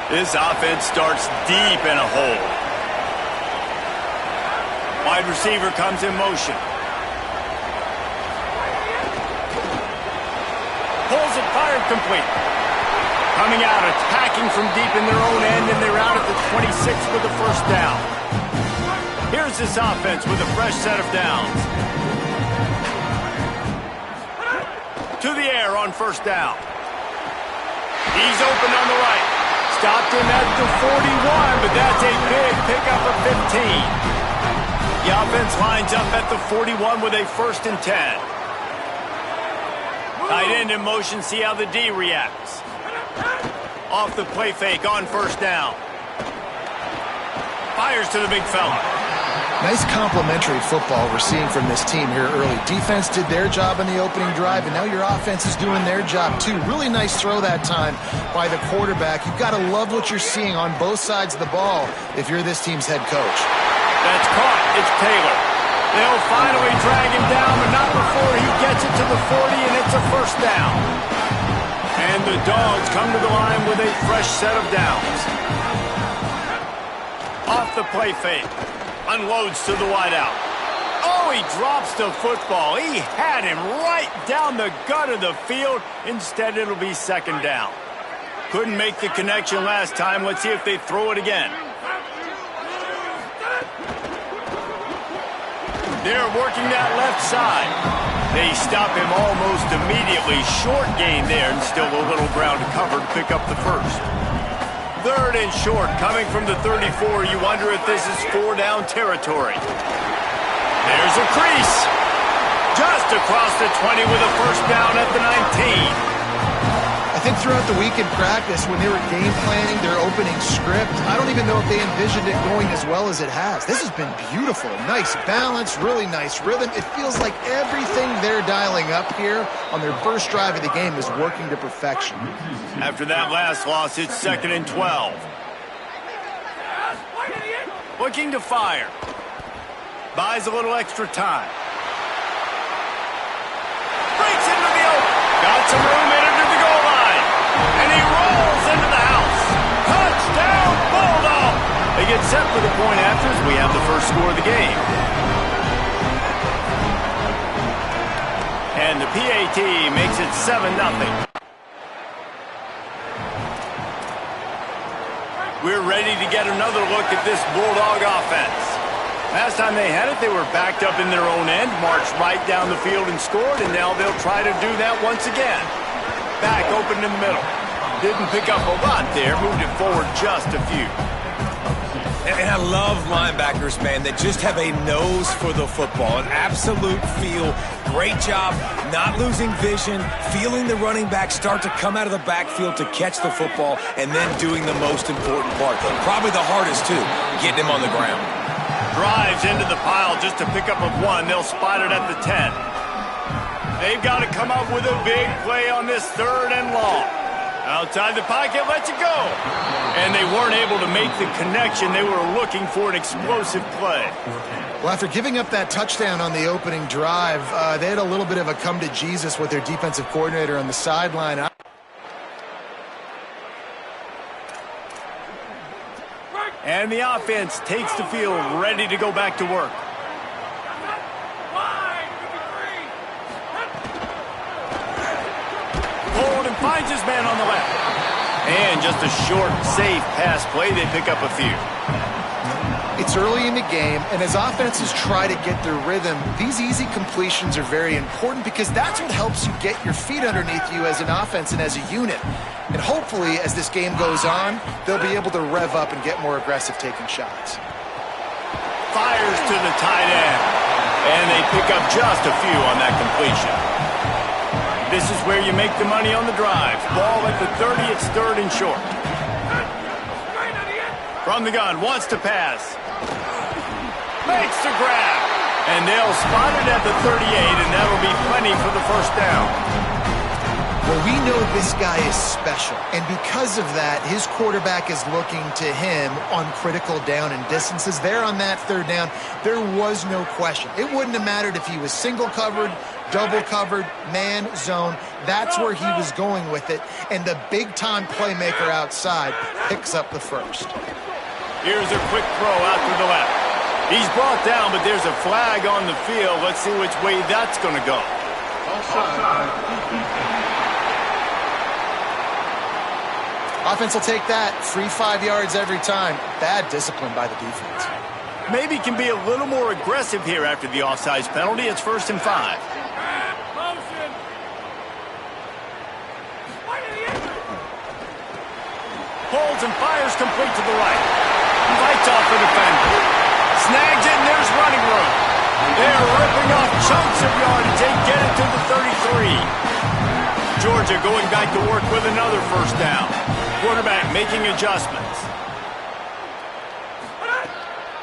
This offense starts deep in a hole. Wide receiver comes in motion. Pulls it, fired, complete. Coming out, attacking from deep in their own end, and they're out at the 26 with the first down. Here's this offense with a fresh set of downs. To the air on first down. He's open on the right. Stopped him at the 41, but that's a big pickup of 15. The offense lines up at the 41 with a 1st and 10. Tight end in motion, see how the D reacts. Off the play fake on first down. Fires to the big fella. Nice complimentary football we're seeing from this team here early. Defense did their job in the opening drive, and now your offense is doing their job too. Really nice throw that time by the quarterback. You've got to love what you're seeing on both sides of the ball if you're this team's head coach. That's caught. It's Taylor. They'll finally drag him down, but not before he gets it to the 40, and it's a first down. And the Dogs come to the line with a fresh set of downs. Off the play fake. Unloads to the wideout. Oh, he drops the football. He had him right down the gut of the field. Instead, it'll be second down. Couldn't make the connection last time. Let's see if they throw it again. They're working that left side. They stop him almost immediately. Short gain there, and still a little ground to cover to pick up the first. 3rd and short, coming from the 34. You wonder if this is 4-down territory. There's a crease. Just across the 20 with a first down at the 19. I think throughout the week in practice, when they were game planning their opening script, I don't even know if they envisioned it going as well as it has. This has been beautiful. Nice balance, really nice rhythm. It feels like everything they're dialing up here on their first drive of the game is working to perfection. After that last loss, it's 2nd and 12. Looking to fire. Buys a little extra time. Breaks into the open. Got some room in under the goal line. And he rolls into the house. Touchdown, Bulldog! They get set for the point after as we have the first score of the game. And the PAT makes it 7-0. We're ready to get another look at this Bulldog offense. Last time they had it, they were backed up in their own end, marched right down the field and scored, and now they'll try to do that once again. Back open in the middle. Didn't pick up a lot there, moved it forward just a few. And I love linebackers, man, that just have a nose for the football, an absolute feel. Great job not losing vision, feeling the running back start to come out of the backfield to catch the football, and then doing the most important part. Probably the hardest, too, getting him on the ground. Drives into the pile just to pick up a 1. They'll spot it at the 10. They've got to come up with a big play on this 3rd and long. Outside the pocket, lets it go. And they weren't able to make the connection. They were looking for an explosive play. Well, after giving up that touchdown on the opening drive, they had a little bit of a come to Jesus with their defensive coordinator on the sideline. And the offense takes the field, ready to go back to work. Hold and finds his man on the left. And just a short, safe pass play. They pick up a few. It's early in the game, and as offenses try to get their rhythm, these easy completions are very important because that's what helps you get your feet underneath you as an offense and as a unit. And hopefully, as this game goes on, they'll be able to rev up and get more aggressive taking shots. Fires to the tight end. And they pick up just a few on that completion. This is where you make the money on the drive. Ball at the 30, it's 3rd and short. From the gun, wants to pass. Makes the grab. And they'll spot it at the 38, and that'll be plenty for the first down. Well, we know this guy is special, and because of that, his quarterback is looking to him on critical down and distances. There on that third down, there was no question. It wouldn't have mattered if he was single covered, double covered, man, zone. That's where he was going with it, and the big-time playmaker outside picks up the first. Here's a quick throw out to the left. He's brought down, but there's a flag on the field. Let's see which way that's going to go. Offense will take that. Free 5 yards every time. Bad discipline by the defense. Maybe can be a little more aggressive here after the offsides penalty. It's 1st and 5. Pulls and fires complete to the right. Fights off the defender. Snags it, and there's running room. They're ripping off chunks of yardage. They get it to the 33. Georgia going back to work with another first down. Quarterback making adjustments.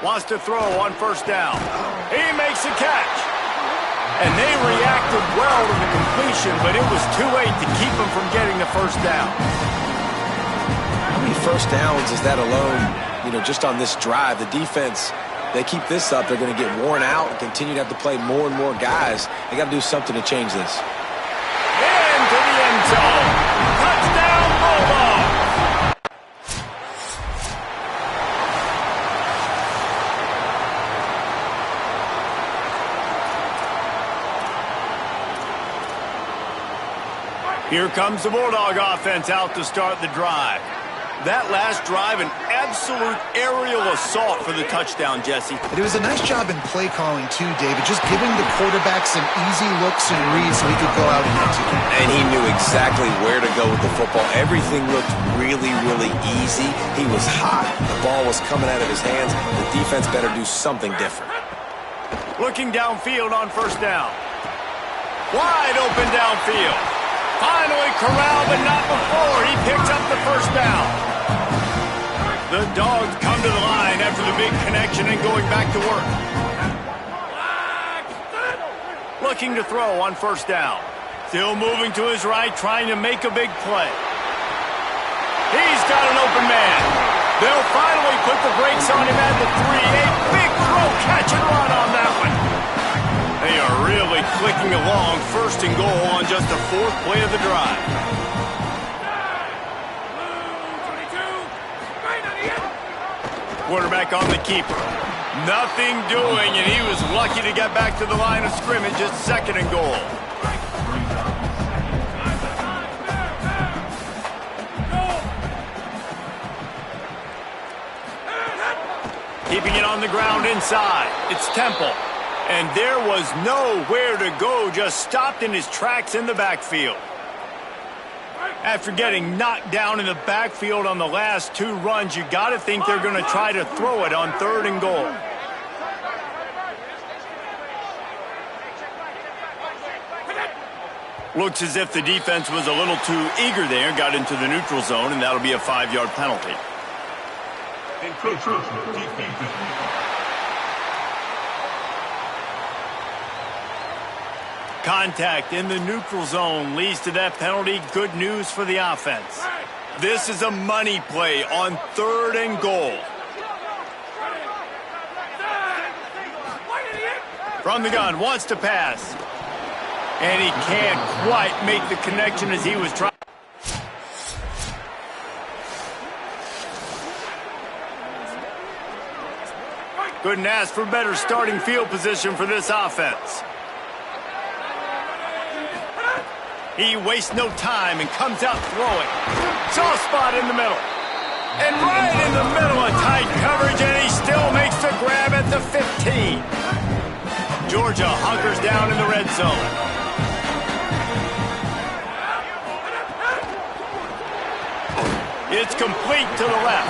Wants to throw on first down. He makes a catch. And they reacted well to the completion, but it was too late to keep them from getting the first down. How many first downs is that alone, just on this drive? The defense, they keep this up, they're going to get worn out and continue to have to play more and more guys. They got to do something to change this. Into the end zone. Touchdown, Bulldogs. Here comes the Bulldog offense out to start the drive. That last drive, an absolute aerial assault for the touchdown, Jesse. It was a nice job in play calling, too, David, just giving the quarterback some easy looks and reads so he could go out and execute. And he knew exactly where to go with the football. Everything looked really, really easy. He was hot. The ball was coming out of his hands. The defense better do something different. Looking downfield on first down. Wide open downfield. Finally corralled, but not before. He picks up the first down. The Dogs come to the line after the big connection and going back to work. Looking to throw on first down. Still moving to his right, trying to make a big play. He's got an open man. They'll finally put the brakes on him at the 3. A big throw, catch and run on that one. They are really clicking along. 1st and goal on just the 4th play of the drive. Quarterback on the keeper. Nothing doing, and he was lucky to get back to the line of scrimmage at 2nd and goal. Keeping it on the ground inside. It's Temple. And there was nowhere to go, just stopped in his tracks in the backfield. After getting knocked down in the backfield on the last 2 runs, you got to think they're going to try to throw it on 3rd and goal. Looks as if the defense was a little too eager there, got into the neutral zone, and that'll be a 5-yard penalty. Contact in the neutral zone leads to that penalty. Good news for the offense. This is a money play on 3rd and goal. From the gun, wants to pass. And he can't quite make the connection as he was trying. Couldn't ask for better starting field position for this offense. He wastes no time and comes out throwing. Soft spot in the middle. And right in the middle of tight coverage, and he still makes the grab at the 15. Georgia hunkers down in the red zone. It's complete to the left.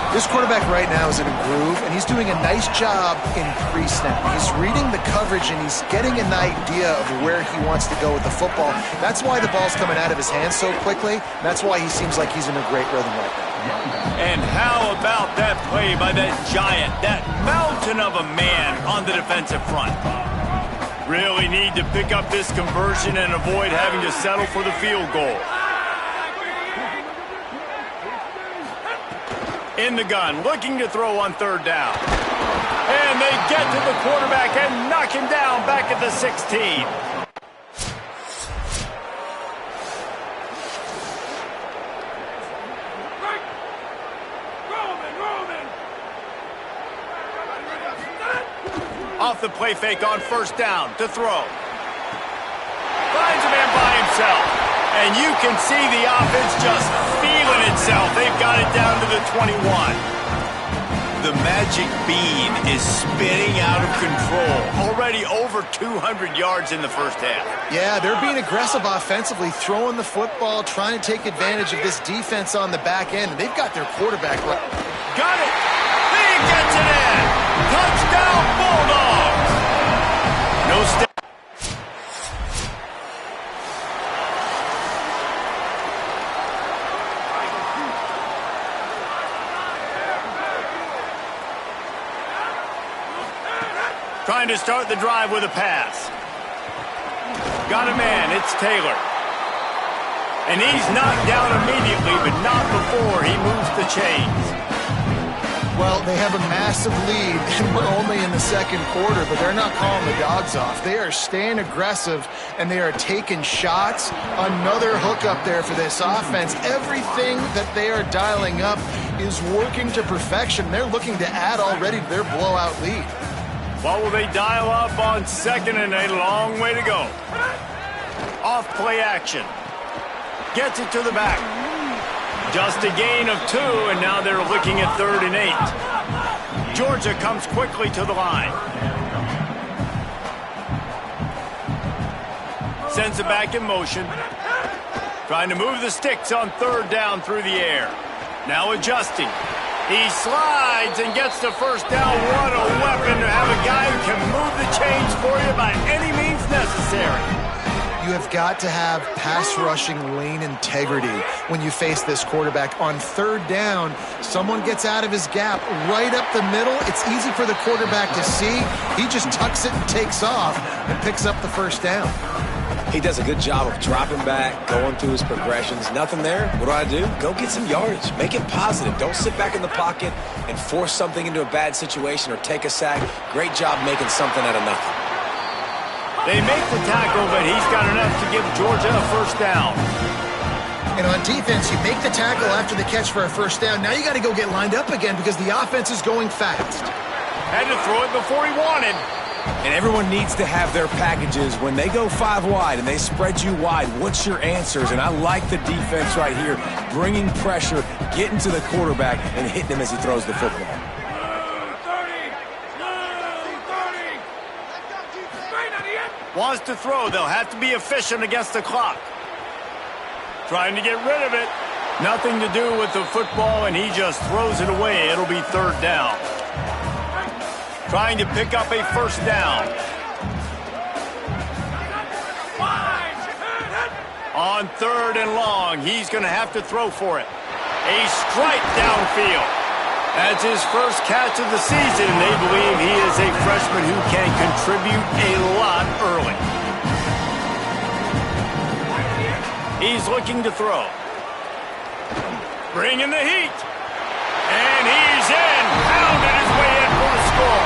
This quarterback right now is in a groove, and he's doing a nice job in pre-snap. He's reading the coverage, and he's getting an idea of where he wants to go with the football. That's why the ball's coming out of his hands so quickly. That's why he seems like he's in a great rhythm right now. And how about that play by that giant, that mountain of a man on the defensive front? Really need to pick up this conversion and avoid having to settle for the field goal. In the gun, looking to throw on third down. And they get to the quarterback and knock him down back at the 16. Off the play fake on first down to throw. Finds a man by himself. And you can see the offense just feeling itself. They've got it down to the 21. The magic bean is spinning out of control. Already over 200 yards in the first half. Yeah, they're being aggressive offensively, throwing the football, trying to take advantage of this defense on the back end. They've got their quarterback right. Got it. He gets it in. Touchdown, Bulldogs. No step. Trying to start the drive with a pass. Got a man, it's Taylor. And he's knocked down immediately, but not before he moves the chains. Well, they have a massive lead, and we're only in the second quarter, but they're not calling the dogs off. They are staying aggressive, and they are taking shots. Another hookup there for this offense. Everything that they are dialing up is working to perfection. They're looking to add already to their blowout lead. What will they dial up on second and a long way to go? Off play action. Gets it to the back. Just a gain of 2, and now they're looking at 3rd and 8. Georgia comes quickly to the line. Sends it back in motion. Trying to move the sticks on 3rd down through the air. Now adjusting. He slides and gets the first down. What a weapon to have a guy who can move the chains for you by any means necessary. You have got to have pass rushing lane integrity when you face this quarterback. On 3rd down, someone gets out of his gap right up the middle. It's easy for the quarterback to see. He just tucks it and takes off and picks up the first down. He does a good job of dropping back, going through his progressions. Nothing there. What do? Go get some yardage. Make it positive. Don't sit back in the pocket and force something into a bad situation or take a sack. Great job making something out of nothing. They make the tackle, but he's got enough to give Georgia a first down. And on defense, you make the tackle after the catch for a first down. Now you got to go get lined up again because the offense is going fast. Had to throw it before he wanted. And everyone needs to have their packages. When they go 5 wide and they spread you wide, what's your answers? And I like the defense right here, bringing pressure, getting to the quarterback, and hitting him as he throws the football. Wants to throw. They'll have to be efficient against the clock. Trying to get rid of it. Nothing to do with the football, and he just throws it away. It'll be 3rd down. Trying to pick up a first down. On 3rd and long, he's going to have to throw for it. A strike downfield. That's his first catch of the season, and they believe he is a freshman who can contribute a lot early. He's looking to throw. Bringing the heat. And he's in. Pounded his way in for the score.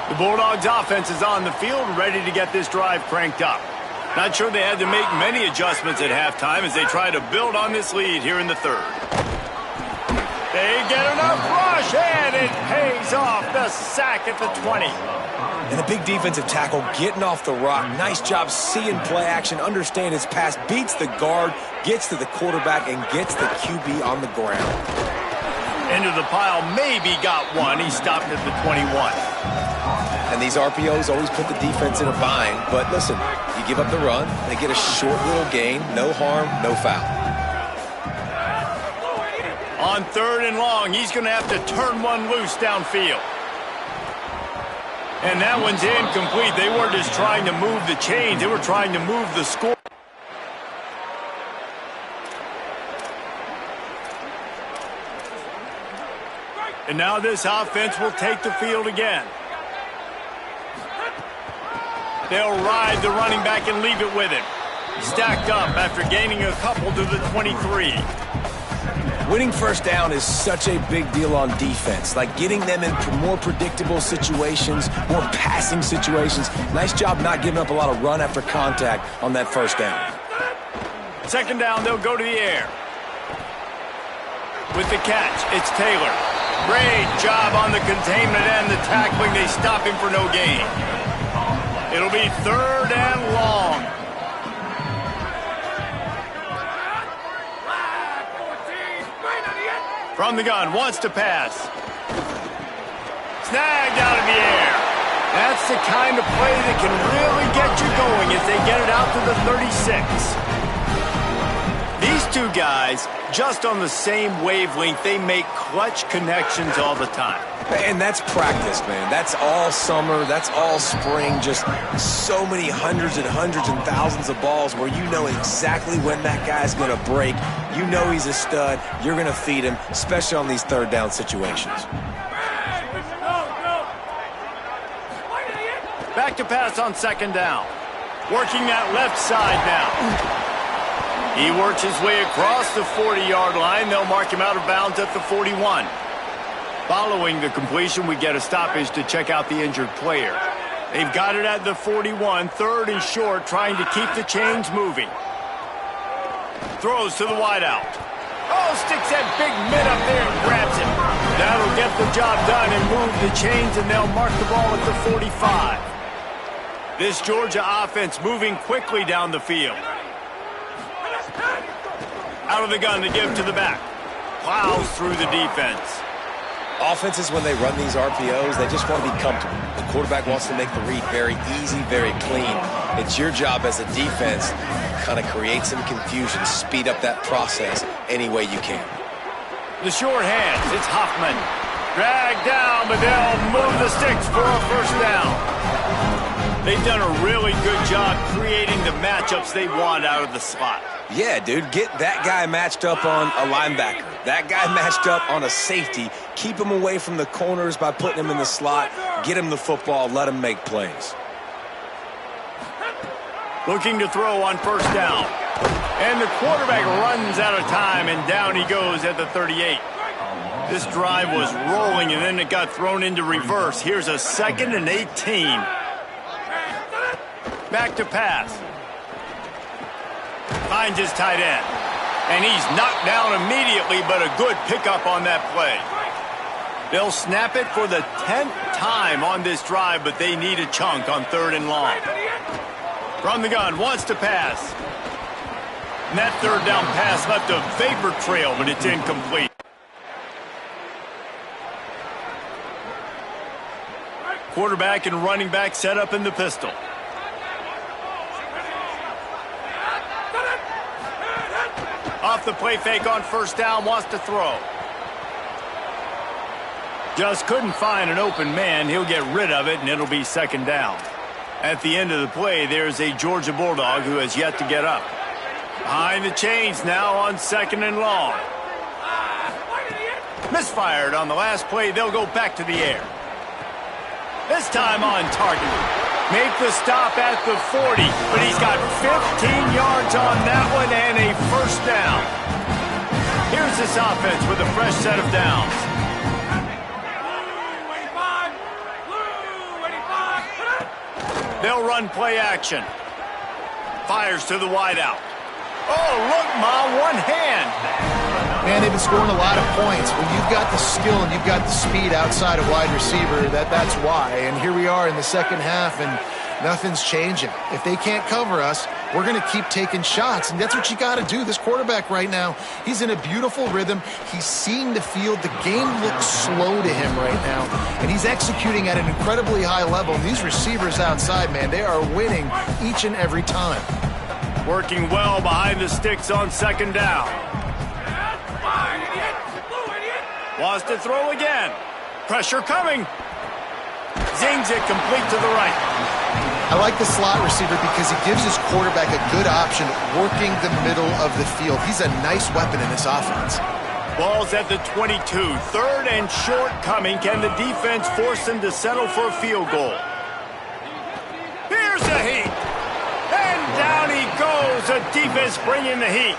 The Bulldogs offense is on the field, ready to get this drive cranked up. Not sure they had to make many adjustments at halftime as they try to build on this lead here in the 3rd. They get enough rush, and it pays off. The sack at the 20. And the big defensive tackle getting off the rock. Nice job seeing play action, understand his pass, beats the guard, gets to the quarterback, and gets the QB on the ground. Into the pile, maybe got one. He stopped at the 21. And these RPOs always put the defense in a bind. But listen, you give up the run, they get a short little gain, no harm, no foul. On 3rd and long, he's going to have to turn one loose downfield. And that one's incomplete. They weren't just trying to move the chains. They were trying to move the score. And now this offense will take the field again. They'll ride the running back and leave it with him. Stacked up after gaining a couple to the 23. Winning first down is such a big deal on defense. Like getting them in more predictable situations, more passing situations. Nice job not giving up a lot of run after contact on that first down. Second down, they'll go to the air. With the catch, it's Taylor. Great job on the containment and the tackling. They stop him for no gain. It'll be third and long. From the gun, wants to pass. Snagged out of the air. That's the kind of play that can really get you going as they get it out to the 36. These two guys, just on the same wavelength, they make clutch connections all the time. And that's practice, man. That's all summer. That's all spring. Just so many hundreds and thousands of balls where you know exactly when that guy's going to break. You know he's a stud. You're going to feed him, especially on these third down situations. Back to pass on second down. Working that left side now. He works his way across the 40-yard line. They'll mark him out of bounds at the 41. Following the completion, we get a stoppage to check out the injured player. They've got it at the 41, third and short, trying to keep the chains moving. Throws to the wideout. Oh, sticks that big mid up there and grabs it. That'll get the job done and move the chains, and they'll mark the ball at the 45. This Georgia offense moving quickly down the field. Out of the gun to give to the back. Plows through the defense. Offenses, when they run these RPOs, they just want to be comfortable. The quarterback wants to make the read very easy, very clean. It's your job as a defense to kind of create some confusion, speed up that process any way you can. The short hands, it's Hoffman. Dragged down, but they'll move the sticks for a first down. They've done a really good job creating the matchups they want out of the slot. Yeah, dude, get that guy matched up on a linebacker. That guy matched up on a safety. Keep him away from the corners by putting him in the slot. Get him the football. Let him make plays. Looking to throw on first down. And the quarterback runs out of time, and down he goes at the 38. This drive was rolling, and then it got thrown into reverse. Here's a 2nd and 18. Back to pass. Finds his tight end. And he's knocked down immediately, but a good pickup on that play. They'll snap it for the 10th time on this drive, but they need a chunk on third and long. From the gun, wants to pass. And that third down pass left a vapor trail, but it's incomplete. Quarterback and running back set up in the pistol. Off the play fake on first down, wants to throw. Just couldn't find an open man. He'll get rid of it, and it'll be second down. At the end of the play, there's a Georgia Bulldog who has yet to get up. Behind the chains now on second and long. Misfired on the last play. They'll go back to the air. This time on target. Make the stop at the 40, but he's got 15 yards on that one and a first down. Here's this offense with a fresh set of downs. They'll run play action. Fires to the wideout. Oh, look, Ma, one hand. Man, they've been scoring a lot of points. When you've got the skill and you've got the speed outside of wide receiver, that's why. And here we are in the second half, and nothing's changing. If they can't cover us, we're going to keep taking shots, and that's what you got to do. This quarterback right now, he's in a beautiful rhythm. He's seeing the field. The game looks slow to him right now, and he's executing at an incredibly high level. And these receivers outside, man, they are winning each and every time. Working well behind the sticks on second down. Wants to throw again. Pressure coming. Zings it complete to the right. I like the slot receiver because he gives his quarterback a good option working the middle of the field. He's a nice weapon in this offense. Ball's at the 22. Third and short coming. Can the defense force them to settle for a field goal? Here's the heat. And down he goes. The defense bringing the heat.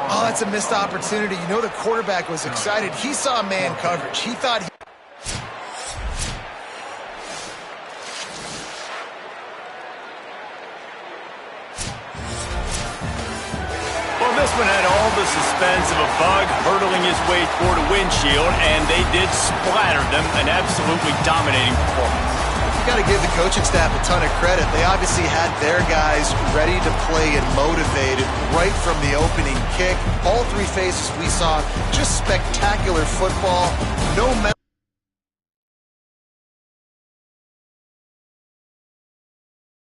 Oh, that's a missed opportunity. You know the quarterback was excited. He saw man coverage. He thought he... Well, this one had all the suspense of a bug hurtling his way toward a windshield, and they did splatter them. An absolutely dominating performance. You got to give the coaching staff a ton of credit. They obviously had their guys ready to play and motivated right from the opening kick. All three phases we saw, just spectacular football. No